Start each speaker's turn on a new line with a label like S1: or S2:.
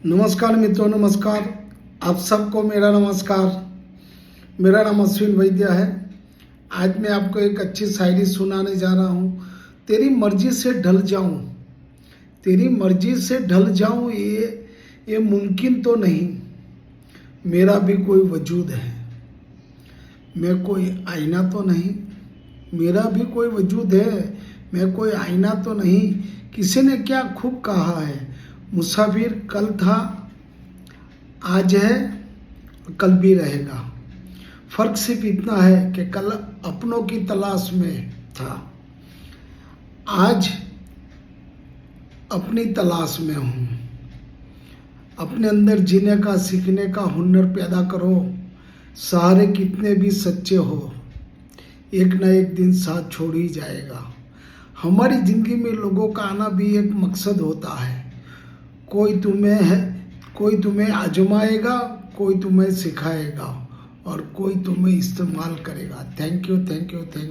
S1: नमस्कार मित्रों, नमस्कार। आप सबको मेरा नमस्कार। मेरा नाम अश्विन वैद्य है। आज मैं आपको एक अच्छी शायरी सुनाने जा रहा हूँ। तेरी मर्जी से ढल जाऊँ, तेरी मर्जी से ढल जाऊँ, ये मुमकिन तो नहीं। मेरा भी कोई वजूद है, मैं कोई आईना तो नहीं। मेरा भी कोई वजूद है, मैं कोई आईना तो नहीं। किसी ने क्या खूब कहा है, मुसाफिर कल था, आज है, कल भी रहेगा। फर्क सिर्फ इतना है कि कल अपनों की तलाश में था, आज अपनी तलाश में हूँ। अपने अंदर जीने का, सीखने का हुनर पैदा करो। सहारे कितने भी सच्चे हो, एक न एक दिन साथ छोड़ ही जाएगा। हमारी ज़िंदगी में लोगों का आना भी एक मकसद होता है। कोई तुम्हें आजमाएगा, कोई तुम्हें सिखाएगा और कोई तुम्हें इस्तेमाल करेगा। Thank you, thank you, thank you.